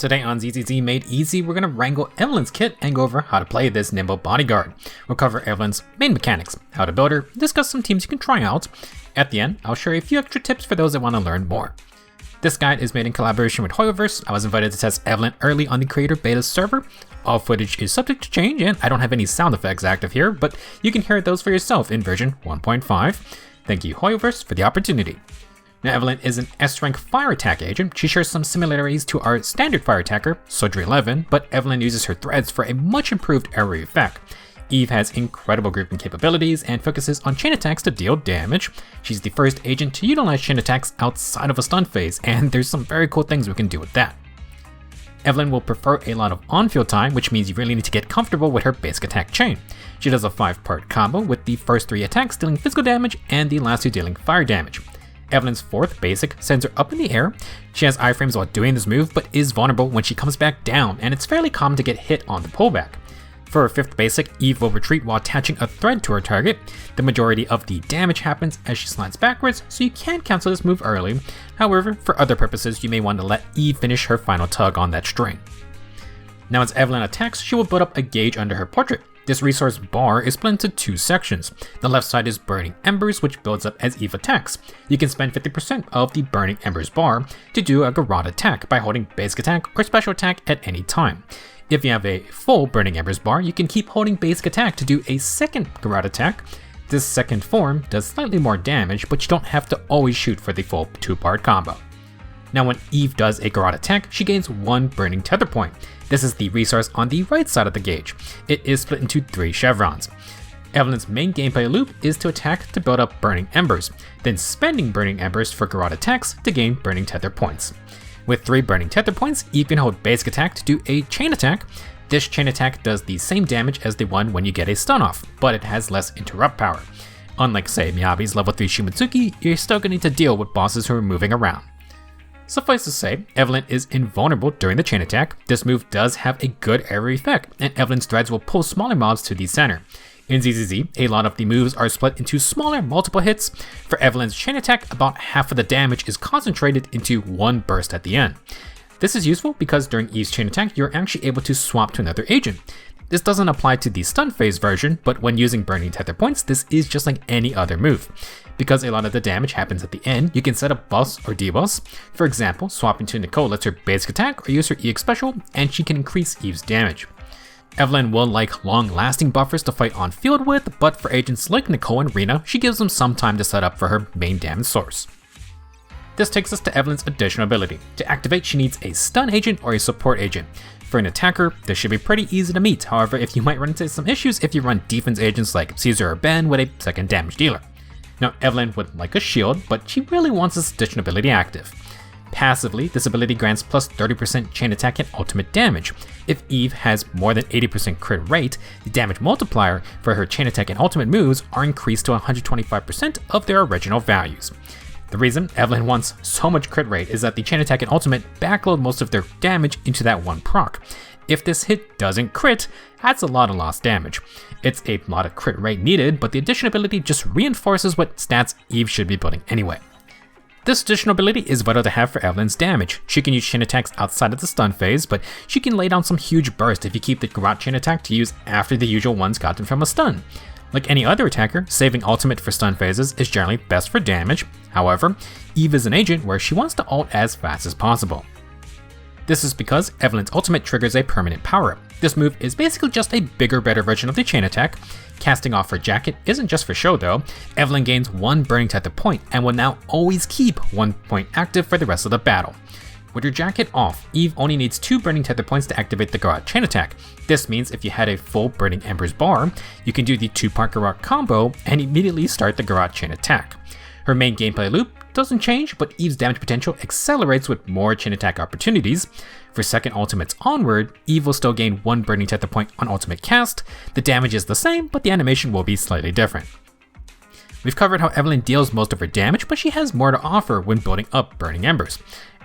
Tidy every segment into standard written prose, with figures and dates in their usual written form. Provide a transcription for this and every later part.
Today on ZZZ Made Easy, we're going to wrangle Evelyn's kit and go over how to play this nimble bodyguard. We'll cover Evelyn's main mechanics, how to build her, discuss some teams you can try out. At the end, I'll share a few extra tips for those that want to learn more. This guide is made in collaboration with Hoyocreators. I was invited to test Evelyn early on the creator beta server. All footage is subject to change and I don't have any sound effects active here, but you can hear those for yourself in version 1.5. Thank you Hoyocreators for the opportunity. Now Evelyn is an S-rank fire attack agent. She shares some similarities to our standard fire attacker, Soldier 11, but Evelyn uses her threads for a much improved area effect. Eve has incredible grouping capabilities and focuses on chain attacks to deal damage. She's the first agent to utilize chain attacks outside of a stun phase, and there's some very cool things we can do with that. Evelyn will prefer a lot of on-field time, which means you really need to get comfortable with her basic attack chain. She does a 5-part combo with the first 3 attacks dealing physical damage and the last 2 dealing fire damage. Evelyn's 4th basic sends her up in the air. She has iframes while doing this move, but is vulnerable when she comes back down, and it's fairly common to get hit on the pullback. For her 5th basic, Eve will retreat while attaching a thread to her target. The majority of the damage happens as she slides backwards, so you can cancel this move early. However, for other purposes, you may want to let Eve finish her final tug on that string. Now as Evelyn attacks, she will build up a gauge under her portrait. This resource bar is split into 2 sections. The left side is Burning Embers, which builds up as Eve attacks. You can spend 50% of the Burning Embers bar to do a Garrote attack by holding basic attack or special attack at any time. If you have a full Burning Embers bar, you can keep holding basic attack to do a second Garrote attack. This second form does slightly more damage, but you don't have to always shoot for the full 2-part combo. Now when Eve does a Garrote attack, she gains 1 Burning Tether point. This is the resource on the right side of the gauge. It is split into 3 chevrons. Evelyn's main gameplay loop is to attack to build up Burning Embers, then spending Burning Embers for Garrote attacks to gain Burning Tether points. With 3 Burning Tether points, Eve can hold basic attack to do a chain attack. This chain attack does the same damage as the one when you get a stun off, but it has less interrupt power. Unlike say Miyabi's level 3 Shimatsuki, you're still going to need to deal with bosses who are moving around. Suffice to say, Evelyn is invulnerable during the chain attack. This move does have a good area effect, and Evelyn's threads will pull smaller mobs to the center. In ZZZ, a lot of the moves are split into smaller multiple hits. For Evelyn's chain attack, about half of the damage is concentrated into one burst at the end. This is useful because during Eve's chain attack, you're actually able to swap to another agent. This doesn't apply to the stun phase version, but when using Burning Tether points, this is just like any other move. Because a lot of the damage happens at the end, you can set up buffs or debuffs. For example, swapping to Nicole lets her basic attack or use her EX special, and she can increase Eve's damage. Evelyn will like long-lasting buffers to fight on field with, but for agents like Nicole and Rena, she gives them some time to set up for her main damage source. This takes us to Evelyn's additional ability. To activate, she needs a stun agent or a support agent. For an attacker, this should be pretty easy to meet, however you might run into some issues if you run defense agents like Caesar or Ben with a second damage dealer. Now Evelyn would like a shield, but she really wants this additional ability active. Passively, this ability grants plus 30% chain attack and ultimate damage. If Eve has more than 80% crit rate, the damage multiplier for her chain attack and ultimate moves are increased to 125% of their original values. The reason Evelyn wants so much crit rate is that the chain attack and ultimate backload most of their damage into that one proc. If this hit doesn't crit, that's a lot of lost damage. It's a lot of crit rate needed, but the additional ability just reinforces what stats Eve should be putting anyway. This additional ability is vital to have for Evelyn's damage. She can use chain attacks outside of the stun phase, but she can lay down some huge burst if you keep the Garrote chain attack to use after the usual ones gotten from a stun. Like any other attacker, saving ultimate for stun phases is generally best for damage. However, Eve is an agent where she wants to ult as fast as possible. This is because Evelyn's ultimate triggers a permanent power-up. This move is basically just a bigger, better version of the chain attack. Casting off her jacket isn't just for show though. Evelyn gains 1 Burning Tether point and will now always keep 1 point active for the rest of the battle. With your jacket off, Eve only needs 2 Burning Tether points to activate the Garrote chain attack. This means if you had a full Burning Embers bar, you can do the 2-part Garrote combo and immediately start the Garrote chain attack. Her main gameplay loop doesn't change, but Eve's damage potential accelerates with more chain attack opportunities. For second ultimates onward, Eve will still gain 1 Burning Tether point on ultimate cast. The damage is the same, but the animation will be slightly different. We've covered how Evelyn deals most of her damage, but she has more to offer when building up Burning Embers.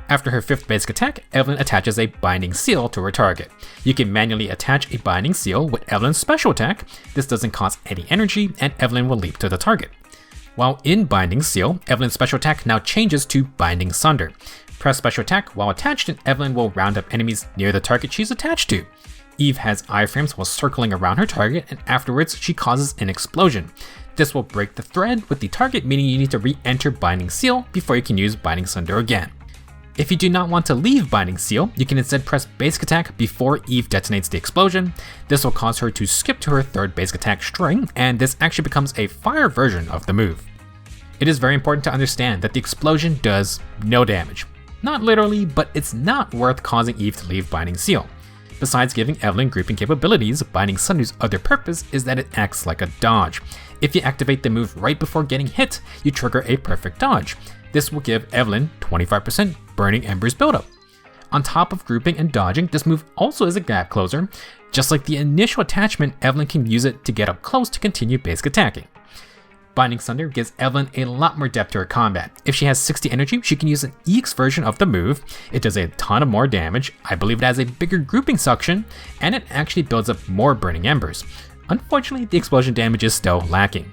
After her 5th basic attack, Evelyn attaches a Binding Seal to her target. You can manually attach a Binding Seal with Evelyn's special attack. This doesn't cost any energy, and Evelyn will leap to the target. While in Binding Seal, Evelyn's special attack now changes to Binding Sunder. Press special attack while attached and Evelyn will round up enemies near the target she's attached to. Eve has iframes while circling around her target, and afterwards she causes an explosion. This will break the thread with the target, meaning you need to re-enter Binding Seal before you can use Binding Sunder again. If you do not want to leave Binding Seal, you can instead press basic attack before Eve detonates the explosion. This will cause her to skip to her third basic attack string, and this actually becomes a fire version of the move. It is very important to understand that the explosion does no damage. Not literally, but it's not worth causing Eve to leave Binding Seal. Besides giving Evelyn grouping capabilities, Binding Sunder's other purpose is that it acts like a dodge. If you activate the move right before getting hit, you trigger a perfect dodge. This will give Evelyn 25% Burning Embers buildup. On top of grouping and dodging, this move also is a gap closer. Just like the initial attachment, Evelyn can use it to get up close to continue basic attacking. Binding Sunder gives Evelyn a lot more depth to her combat. If she has 60 energy, she can use an EX version of the move. It does a ton of more damage, I believe it has a bigger grouping suction, and it actually builds up more Burning Embers. Unfortunately, the explosion damage is still lacking.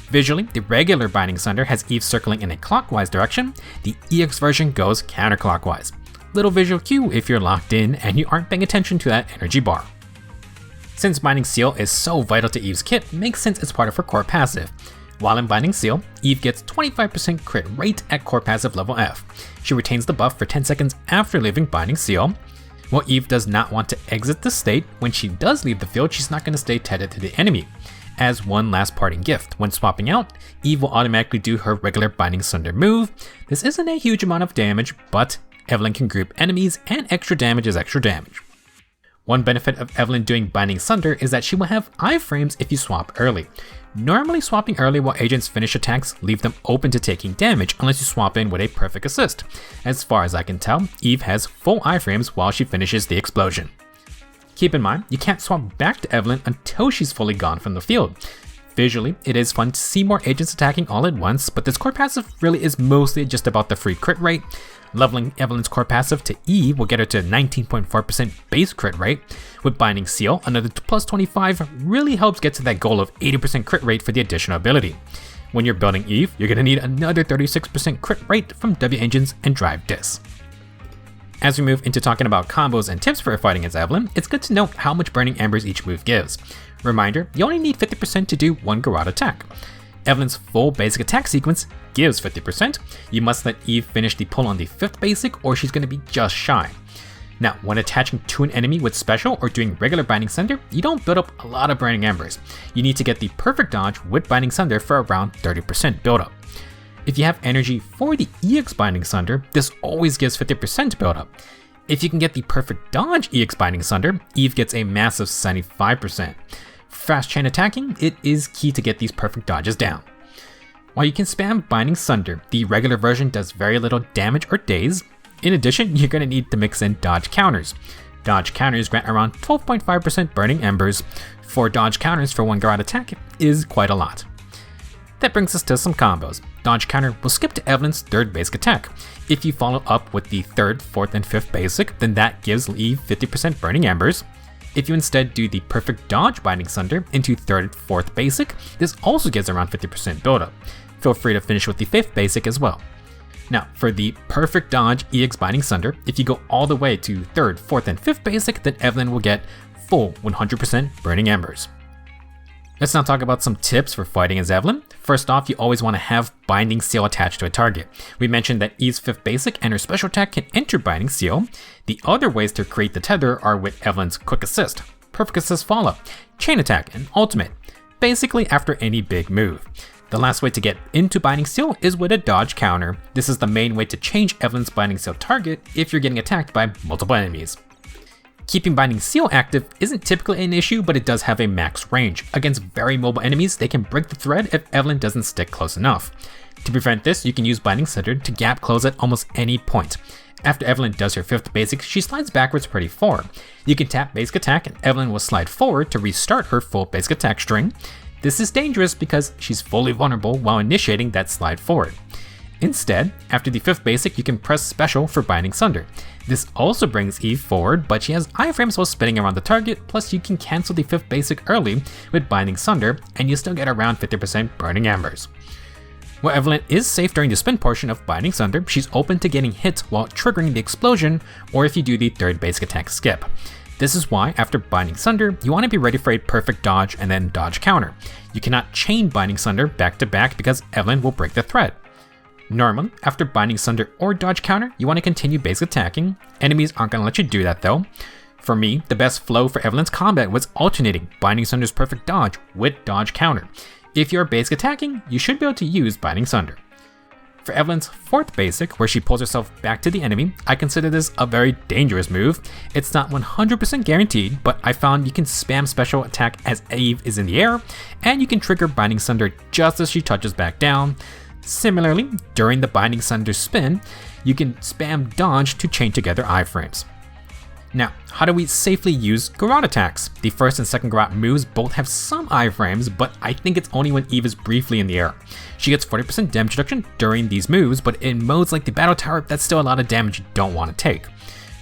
Visually, the regular Binding Sunder has Eve circling in a clockwise direction. The EX version goes counterclockwise. Little visual cue if you're locked in and you aren't paying attention to that energy bar. Since Binding Seal is so vital to Eve's kit, it makes sense as part of her core passive. While in Binding Seal, Eve gets 25% crit rate at core passive level F. She retains the buff for 10 seconds after leaving Binding Seal. While Eve does not want to exit the state, when she does leave the field, she's not going to stay tethered to the enemy. As one last parting gift, when swapping out, Eve will automatically do her regular Binding Sunder move. This isn't a huge amount of damage, but Evelyn can group enemies and extra damage is extra damage. One benefit of Evelyn doing Binding Sunder is that she will have iframes if you swap early. Normally swapping early while agents finish attacks leave them open to taking damage unless you swap in with a perfect assist. As far as I can tell, Eve has full iframes while she finishes the explosion. Keep in mind, you can't swap back to Evelyn until she's fully gone from the field. Visually, it is fun to see more agents attacking all at once, but this core passive really is mostly just about the free crit rate. Leveling Evelyn's core passive to E will get her to 19.4% base crit rate. With Binding Seal, another plus 25 really helps get to that goal of 80% crit rate for the additional ability. When you're building Eve, you're going to need another 36% crit rate from W engines and drive discs. As we move into talking about combos and tips for fighting as Evelyn, it's good to note how much Burning Embers each move gives. Reminder, you only need 50% to do one Garrote attack. Evelyn's full basic attack sequence gives 50%. You must let Eve finish the pull on the 5th basic or she's going to be just shy. Now, when attaching to an enemy with special or doing regular Binding Sunder, you don't build up a lot of Burning Embers. You need to get the perfect dodge with Binding Sunder for around 30% buildup. If you have energy for the EX Binding Sunder, this always gives 50% buildup. If you can get the perfect dodge EX Binding Sunder, Eve gets a massive 75%. Fast chain attacking, it is key to get these perfect dodges down. While you can spam Binding Sunder, the regular version does very little damage or daze. In addition, you're going to need to mix in dodge counters. Dodge counters grant around 12.5% Burning Embers. 4 dodge counters for one Garrote attack is quite a lot. That brings us to some combos. Dodge counter will skip to Evelyn's 3rd basic attack. If you follow up with the 3rd, 4th, and 5th basic, then that gives Eve 50% Burning Embers. If you instead do the perfect dodge Binding Sunder into 3rd and 4th basic, this also gives around 50% buildup. Feel free to finish with the 5th basic as well. Now, for the perfect dodge EX Binding Sunder, if you go all the way to 3rd, 4th, and 5th basic, then Evelyn will get full 100% Burning Embers. Let's now talk about some tips for fighting as Evelyn. First off, you always want to have Binding Seal attached to a target. We mentioned that Eve's 5th basic and her special attack can enter Binding Seal. The other ways to create the tether are with Evelyn's Quick Assist, Perfect Assist Follow, Chain Attack, and Ultimate, basically after any big move. The last way to get into Binding Seal is with a dodge counter. This is the main way to change Evelyn's Binding Seal target if you're getting attacked by multiple enemies. Keeping Binding Seal active isn't typically an issue, but it does have a max range. Against very mobile enemies, they can break the thread if Evelyn doesn't stick close enough. To prevent this, you can use Binding Sunder to gap close at almost any point. After Evelyn does her 5th basic, she slides backwards pretty far. You can tap basic attack and Evelyn will slide forward to restart her full basic attack string. This is dangerous because she's fully vulnerable while initiating that slide forward. Instead, after the 5th basic, you can press special for Binding Sunder. This also brings Eve forward, but she has iframes while spinning around the target, plus you can cancel the 5th basic early with Binding Sunder, and you still get around 50% Burning Embers. While Evelyn is safe during the spin portion of Binding Sunder, she's open to getting hit while triggering the explosion, or if you do the third basic attack skip. This is why, after Binding Sunder, you want to be ready for a perfect dodge and then dodge counter. You cannot chain Binding Sunder back to back because Evelyn will break the thread. Normally, after Binding Sunder or dodge counter, you want to continue basic attacking. Enemies aren't going to let you do that though. For me, the best flow for Evelyn's combat was alternating Binding Sunder's perfect dodge with dodge counter. If you're basic attacking, you should be able to use Binding Sunder. For Evelyn's fourth basic, where she pulls herself back to the enemy, I consider this a very dangerous move. It's not 100% guaranteed, but I found you can spam special attack as Eve is in the air, and you can trigger Binding Sunder just as she touches back down. Similarly, during the Binding Sunder spin, you can spam dodge to chain together iframes. Now, how do we safely use Garrote attacks? The first and second Garrote moves both have some iframes, but I think it's only when Eve is briefly in the air. She gets 40% damage reduction during these moves, but in modes like the Battle Tower, that's still a lot of damage you don't want to take.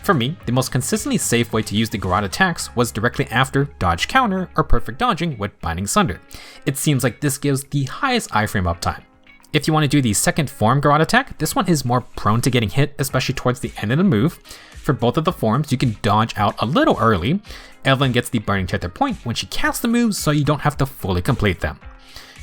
For me, the most consistently safe way to use the Garrote attacks was directly after dodge counter or perfect dodging with Binding Sunder. It seems like this gives the highest iframe uptime. If you want to do the second form Garrote attack, this one is more prone to getting hit, especially towards the end of the move. For both of the forms, you can dodge out a little early. Evelyn gets the Burning Tether point when she casts the moves, so you don't have to fully complete them.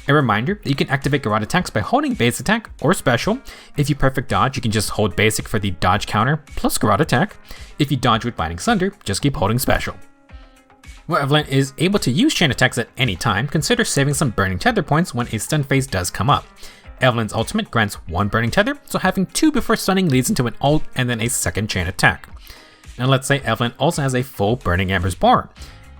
A reminder that you can activate Garrote attacks by holding basic attack or special. If you perfect dodge, you can just hold basic for the dodge counter plus Garrote attack. If you dodge with Binding Sunder, just keep holding special. While Evelyn is able to use chain attacks at any time, consider saving some Burning Tether points when a stun phase does come up. Evelyn's ultimate grants 1 Burning Tether, so having 2 before stunning leads into an ult and then a second chain attack. Now let's say Evelyn also has a full Burning Embers bar.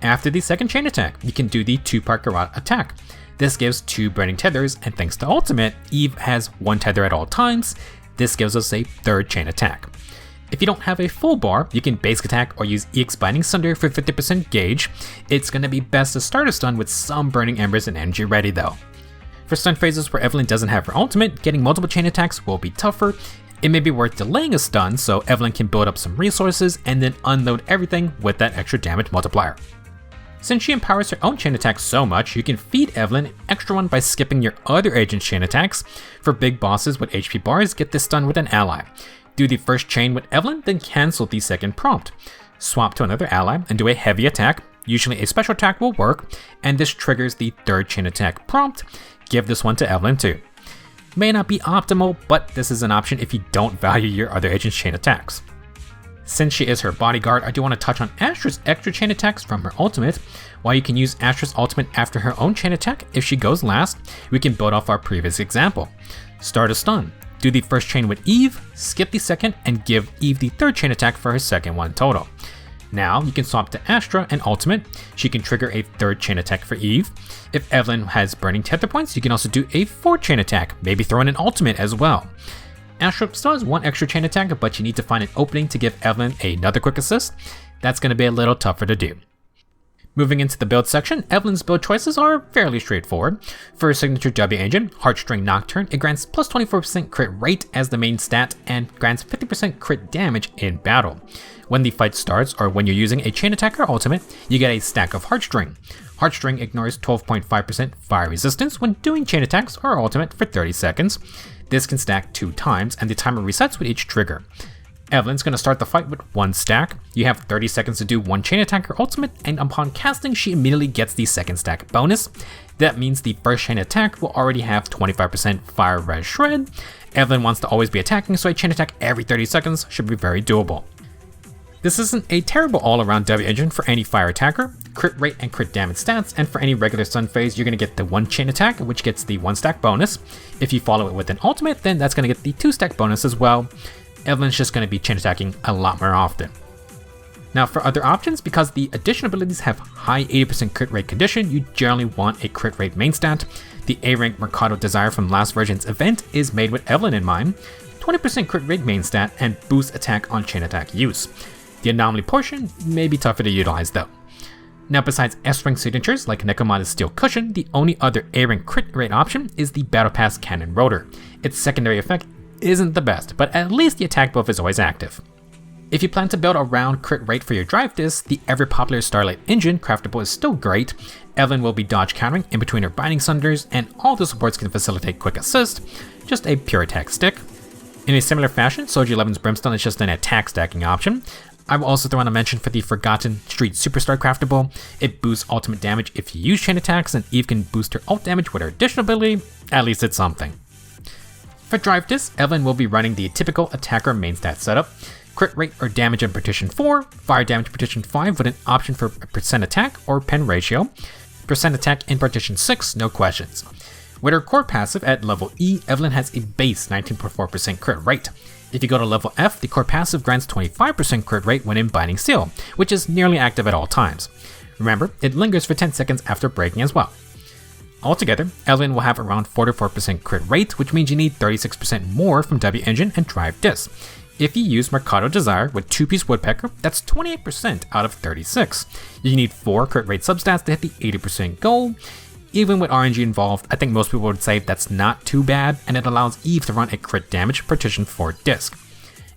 After the second chain attack, you can do the 2-part Garrote attack. This gives 2 Burning Tethers, and thanks to ultimate, Eve has 1 tether at all times. This gives us a third chain attack. If you don't have a full bar, you can basic attack or use EX Binding Sunder for 50% gauge. It's going to be best to start a stun with some Burning Embers and energy ready though. For stun phases where Evelyn doesn't have her ultimate, getting multiple chain attacks will be tougher. It may be worth delaying a stun so Evelyn can build up some resources and then unload everything with that extra damage multiplier. Since she empowers her own chain attacks so much, you can feed Evelyn an extra one by skipping your other agent's chain attacks. For big bosses with HP bars, get this stun with an ally. Do the first chain with Evelyn, then cancel the second prompt. Swap to another ally and do a heavy attack. Usually a special attack will work, and this triggers the third chain attack prompt. Give this one to Evelyn too. May not be optimal, but this is an option if you don't value your other agent's chain attacks. Since she is her bodyguard, I do want to touch on Astra's extra chain attacks from her ultimate. While you can use Astra's ultimate after her own chain attack if she goes last, we can build off our previous example. Start a stun. Do the first chain with Eve, skip the second, and give Eve the third chain attack for her second one total. Now you can swap to Astra and ultimate. She can trigger a third chain attack for Eve. If Evelyn has Burning Tether points, you can also do a fourth chain attack, maybe throw in an ultimate as well. Astra still has 1 extra chain attack, but you need to find an opening to give Evelyn another quick assist. That's going to be a little tougher to do. Moving into the build section, Evelyn's build choices are fairly straightforward. For her signature W agent, Heartstring Nocturne, it grants plus 24% crit rate as the main stat and grants 50% crit damage in battle. When the fight starts, or when you're using a chain attack or ultimate, you get a stack of Heartstring. Heartstring ignores 12.5% fire resistance when doing chain attacks or ultimate for 30 seconds. This can stack 2 times, and the timer resets with each trigger. Evelyn's going to start the fight with 1 stack. You have 30 seconds to do 1 chain attack or ultimate, and upon casting, she immediately gets the second stack bonus. That means the first chain attack will already have 25% fire res shred. Evelyn wants to always be attacking, so a chain attack every 30 seconds should be very doable. This isn't a terrible all-around W agent for any fire attacker. Crit rate and crit damage stats, and for any regular stun phase, you're going to get the 1 chain attack, which gets the 1 stack bonus. If you follow it with an ultimate, then that's going to get the 2 stack bonus as well. Evelyn's just going to be chain attacking a lot more often. Now for other options, because the additional abilities have high 80% crit rate condition, you generally want a crit rate main stat. The A-rank Mercado Desire from last version's event is made with Evelyn in mind. 20% crit rate main stat and boost attack on chain attack use. The anomaly portion may be tougher to utilize though. Now besides S-rank signatures like Nekomata's Steel Cushion, the only other A-rank crit rate option is the Battle Pass Cannon Rotor. Its secondary effect isn't the best, but at least the attack buff is always active. If you plan to build around crit rate for your drive disc, the ever popular Starlight Engine craftable is still great. Evelyn will be dodge countering in between her binding sunders, and all the supports can facilitate quick assist, just a pure attack stick. In a similar fashion, Soji 11's Brimstone is just an attack stacking option. I will also throw in a mention for the Forgotten Street Superstar craftable. It boosts ultimate damage if you use chain attacks, and Eve can boost her ult damage with her additional ability. At least it's something. For drive disc, Evelyn will be running the typical attacker main stat setup. Crit rate or damage in partition 4, fire damage in partition 5 with an option for percent attack or pen ratio. Percent attack in partition 6, no questions. With her core passive at level E, Evelyn has a base 19.4% crit rate. If you go to level F, the core passive grants 25% crit rate when in Binding Seal, which is nearly active at all times. Remember, it lingers for 10 seconds after breaking as well. Altogether, Evelyn will have around 44% crit rate, which means you need 36% more from W Engine and Drive Disc. If you use Mercado Desire with 2-piece Woodpecker, that's 28% out of 36. You need 4 crit rate substats to hit the 80% goal. Even with RNG involved, I think most people would say that's not too bad, and it allows Eve to run a crit damage partition 4 disc.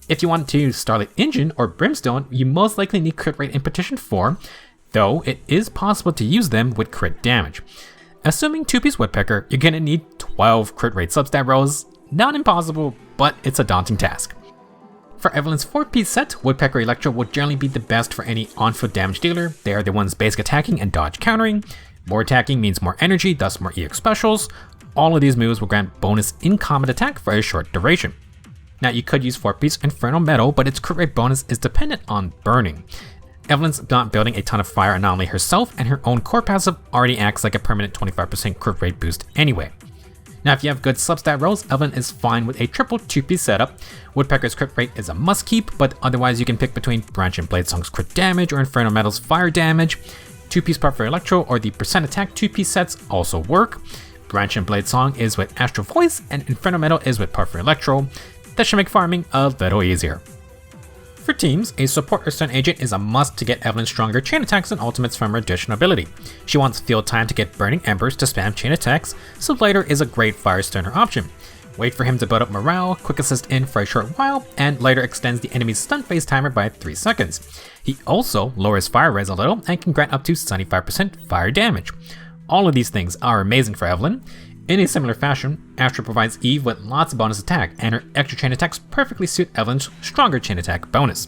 If you want to use Starlight Engine or Brimstone, you most likely need crit rate in partition 4, though it is possible to use them with crit damage. Assuming 2-piece Woodpecker, you're gonna need 12 crit rate substat rows. Not impossible, but it's a daunting task. For Evelyn's 4-piece set, Woodpecker Electro will generally be the best for any on-foot damage dealer. They are the ones basic attacking and dodge countering. More attacking means more energy, thus more EX specials. All of these moves will grant bonus in combat attack for a short duration. Now you could use 4-piece Infernal Metal, but its crit rate bonus is dependent on burning. Evelyn's not building a ton of fire anomaly herself, and her own core passive already acts like a permanent 25% crit rate boost anyway. Now if you have good substat rolls, Evelyn is fine with a triple 2-piece setup. Woodpecker's crit rate is a must keep, but otherwise you can pick between Branch and Blade Song's crit damage or Infernal Metal's fire damage. 2-piece Part for Electro or the percent attack 2-piece sets also work. Branch and Blade Song is with Astral Voice, and Infernal Metal is with Part for Electro. That should make farming a little easier. For teams, a support or stun agent is a must to get Evelyn stronger chain attacks and ultimates from her additional ability. She wants field time to get Burning Embers to spam chain attacks, so Lighter is a great fire stunner option. Wait for him to build up morale, quick assist in for a short while, and Lighter extends the enemy's stun phase timer by 3 seconds. He also lowers fire res a little and can grant up to 75% fire damage. All of these things are amazing for Evelyn. In a similar fashion, Astra provides Eve with lots of bonus attack, and her extra chain attacks perfectly suit Evelyn's stronger chain attack bonus.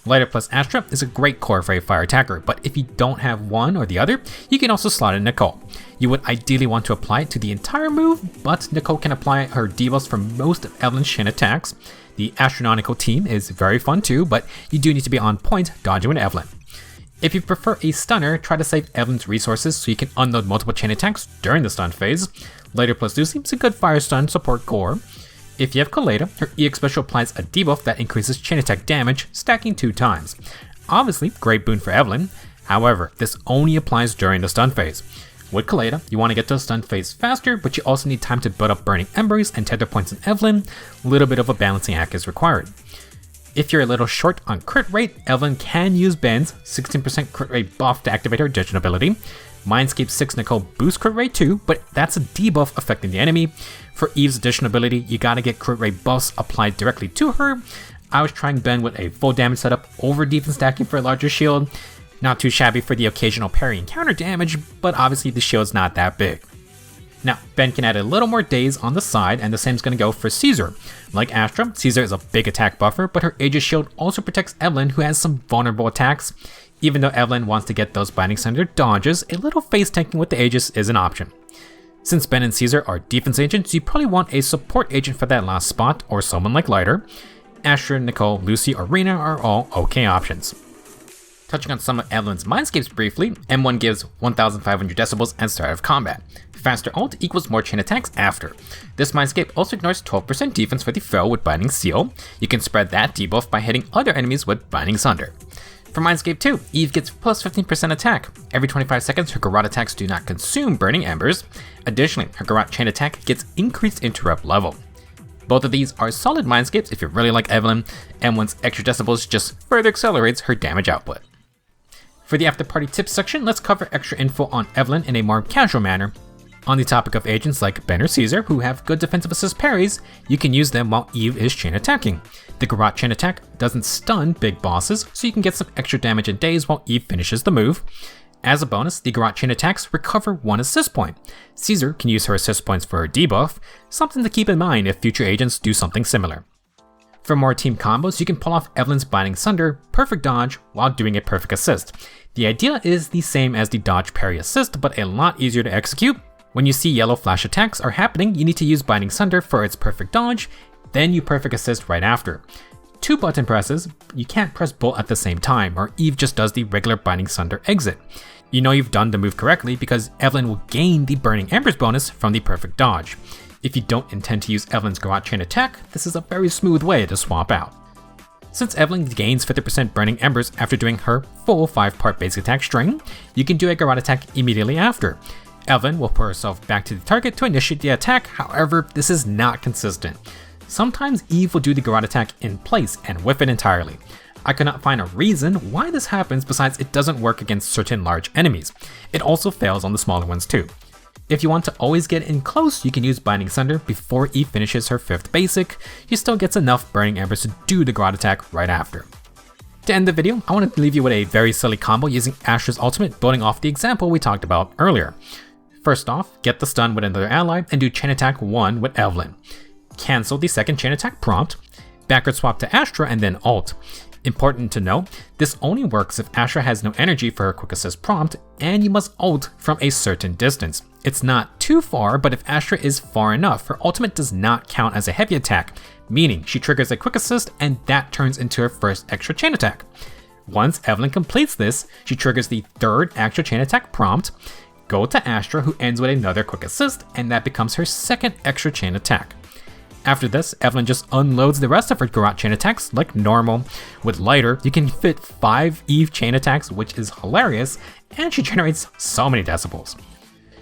Lighter plus Astra is a great core for a fire attacker, but if you don't have one or the other, you can also slot in Nicole. You would ideally want to apply it to the entire move, but Nicole can apply her debuffs for most of Evelyn's chain attacks. The astronomical team is very fun too, but you do need to be on point dodging with Evelyn. If you prefer a stunner, try to save Evelyn's resources so you can unload multiple chain attacks during the stun phase. Lighter plus Lucy is a good fire stun support core. If you have Kaleda, her EX special applies a debuff that increases chain attack damage, stacking 2 times. Obviously, great boon for Evelyn. However, this only applies during the stun phase. With Kaleda, you want to get to the stun phase faster, but you also need time to build up Burning Embers and Tether points in Evelyn. A little bit of a balancing act is required. If you're a little short on crit rate, Evelyn can use Ben's 16% crit rate buff to activate her additional ability. Mindscapes 6 Nicole boosts crit rate too, but that's a debuff affecting the enemy. For Eve's additional ability, you gotta get crit rate buffs applied directly to her. I was trying Ben with a full damage setup over defense stacking for a larger shield. Not too shabby for the occasional parry and counter damage, but obviously the shield's not that big. Now, Ben can add a little more days on the side, and the same is going to go for Caesar. Like Astra, Caesar is a big attack buffer, but her Aegis shield also protects Evelyn, who has some vulnerable attacks. Even though Evelyn wants to get those Binding Sunder dodges, a little face tanking with the Aegis is an option. Since Ben and Caesar are defense agents, you probably want a support agent for that last spot, or someone like Lighter. Astra, Nicole, Lucy, or Rena are all okay options. Touching on some of Evelyn's Mindscapes briefly, M1 gives 1500 decibels at start of combat. Faster ult equals more chain attacks after. This Mindscape also ignores 12% defense for the foe with Binding Seal. You can spread that debuff by hitting other enemies with Binding Sunder. For Mindscape 2, Eve gets plus 15% attack. Every 25 seconds, her Garrote attacks do not consume Burning Embers. Additionally, her Garrote chain attack gets increased interrupt level. Both of these are solid Mindscapes if you really like Evelyn. M1's extra decibels just further accelerates her damage output. For the Afterparty tips section, let's cover extra info on Evelyn in a more casual manner. On the topic of agents like Ben or Caesar, who have good defensive assist parries, you can use them while Eve is chain attacking. The Garrote chain attack doesn't stun big bosses, so you can get some extra damage in days while Eve finishes the move. As a bonus, the Garrote chain attacks recover 1 assist point. Caesar can use her assist points for her debuff, something to keep in mind if future agents do something similar. For more team combos, you can pull off Evelyn's Binding Sunder perfect dodge while doing a perfect assist. The idea is the same as the dodge parry assist, but a lot easier to execute. When you see yellow flash attacks are happening, you need to use Binding Sunder for its perfect dodge, then you perfect assist right after. 2 button presses, you can't press both at the same time, or Eve just does the regular Binding Sunder exit. You know you've done the move correctly because Evelyn will gain the Burning Embers bonus from the perfect dodge. If you don't intend to use Evelyn's Garrote chain attack, this is a very smooth way to swap out. Since Evelyn gains 50% Burning Embers after doing her full 5-part basic attack string, you can do a Garrote attack immediately after. Evelyn will put herself back to the target to initiate the attack, however, this is not consistent. Sometimes Eve will do the Garrote attack in place and whiff it entirely. I could not find a reason why this happens besides it doesn't work against certain large enemies. It also fails on the smaller ones too. If you want to always get in close, you can use Binding Sunder before Eve finishes her 5th basic. She still gets enough Burning Embers to do the Garrote attack right after. To end the video, I wanted to leave you with a very silly combo using Astra's ultimate, building off the example we talked about earlier. First off, get the stun with another ally and do chain attack 1 with Evelyn. Cancel the second chain attack prompt, backward swap to Astra and then ult. Important to know, this only works if Astra has no energy for her quick assist prompt and you must ult from a certain distance. It's not too far, but if Astra is far enough, her ultimate does not count as a heavy attack, meaning she triggers a quick assist and that turns into her first extra chain attack. Once Evelyn completes this, she triggers the 3rd extra chain attack prompt, go to Astra who ends with another quick assist and that becomes her 2nd extra chain attack. After this, Evelyn just unloads the rest of her Garrote chain attacks like normal. With Lighter, you can fit 5 Eve chain attacks, which is hilarious, and she generates so many decibels.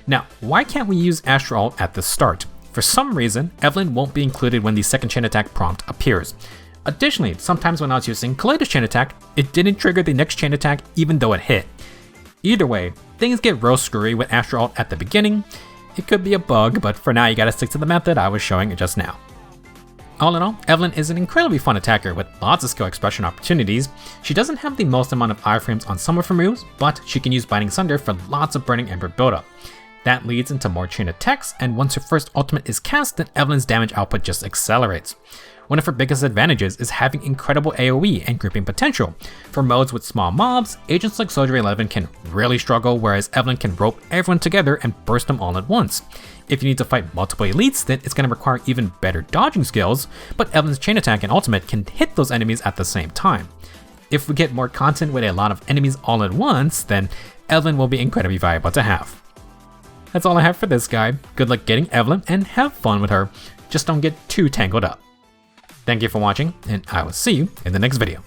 Now, why can't we use Astra ult at the start? For some reason, Evelyn won't be included when the 2nd chain attack prompt appears. Additionally, sometimes when I was using Kaleida's chain attack, it didn't trigger the next chain attack even though it hit. Either way, things get real screwy with Astra ult at the beginning. It could be a bug, but for now you gotta stick to the method I was showing just now. All in all, Evelyn is an incredibly fun attacker with lots of skill expression opportunities. She doesn't have the most amount of iframes on some of her moves, but she can use Binding Sunder for lots of Burning Ember buildup. That leads into more chain attacks, and once her first ultimate is cast, then Evelyn's damage output just accelerates. One of her biggest advantages is having incredible AoE and grouping potential. For modes with small mobs, agents like Soldier 11 can really struggle, whereas Evelyn can rope everyone together and burst them all at once. If you need to fight multiple elites, then it's going to require even better dodging skills, but Evelyn's chain attack and ultimate can hit those enemies at the same time. If we get more content with a lot of enemies all at once, then Evelyn will be incredibly valuable to have. That's all I have for this guide. Good luck getting Evelyn and have fun with her. Just don't get too tangled up. Thank you for watching, and I will see you in the next video.